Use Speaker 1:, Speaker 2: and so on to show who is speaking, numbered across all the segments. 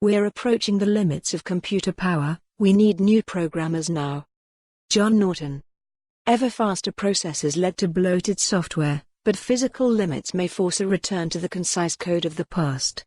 Speaker 1: We're approaching the limits of computer power, we need new programmers now. John Naughton. Ever faster processors led to bloated software, but physical limits may force a return to the concise code of the past.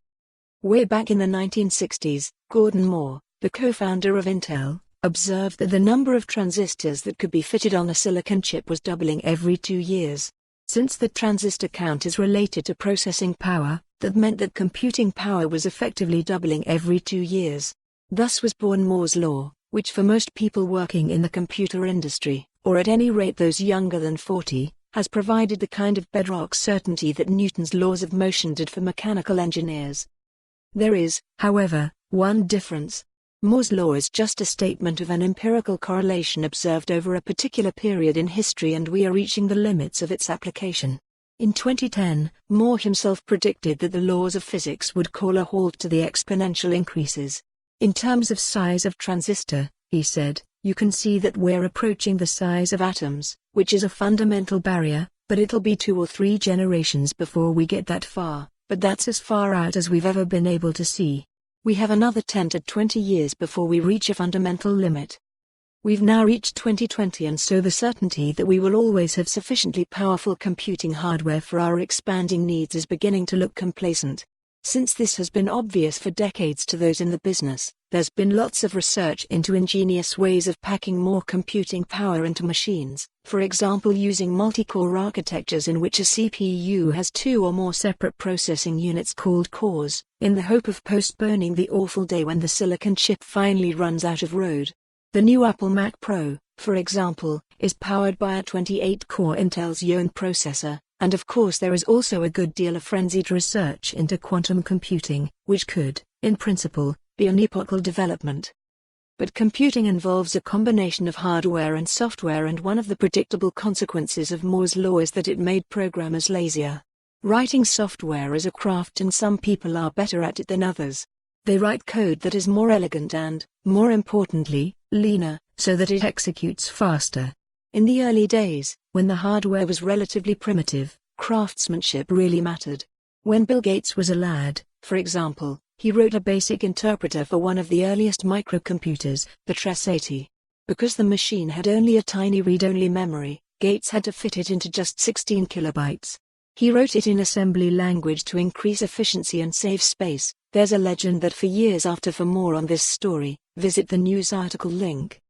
Speaker 1: Way back in the 1960s, Gordon Moore, the co-founder of Intel, observed that the number of transistors that could be fitted on a silicon chip was doubling every 2 years. Since the transistor count is related to processing power, that meant that computing power was effectively doubling every 2 years. Thus was born Moore's law, which for most people working in the computer industry, or at any rate those younger than 40, has provided the kind of bedrock certainty that Newton's laws of motion did for mechanical engineers. There is, however, one difference. Moore's law is just a statement of an empirical correlation observed over a particular period in history, and we are reaching the limits of its application. In 2010, Moore himself predicted that the laws of physics would call a halt to the exponential increases. In terms of size of transistor, he said, you can see that we're approaching the size of atoms, which is a fundamental barrier, but it'll be 2 or 3 generations before we get that far, but that's as far out as we've ever been able to see. We have another 10 to 20 years before we reach a fundamental limit. We've now reached 2020, and so the certainty that we will always have sufficiently powerful computing hardware for our expanding needs is beginning to look complacent. Since this has been obvious for decades to those in the business, there's been lots of research into ingenious ways of packing more computing power into machines, for example using multi-core architectures in which a CPU has 2 or more separate processing units called cores, in the hope of postponing the awful day when the silicon chip finally runs out of road. The new Apple Mac Pro, for example, is powered by a 28-core Intel Xeon processor, and of course there is also a good deal of frenzied research into quantum computing, which could, in principle, be an epochal development. But computing involves a combination of hardware and software, and one of the predictable consequences of Moore's law is that it made programmers lazier. Writing software is a craft, and some people are better at it than others. They write code that is more elegant and, more importantly, leaner, so that it executes faster. In the early days, when the hardware was relatively primitive, craftsmanship really mattered. When Bill Gates was a lad, for example, he wrote a basic interpreter for one of the earliest microcomputers, the TRES-80. Because the machine had only a tiny read-only memory, Gates had to fit it into just 16 kilobytes. He wrote it in assembly language to increase efficiency and save space. There's a legend that for years after. For more on this story, visit the news article link.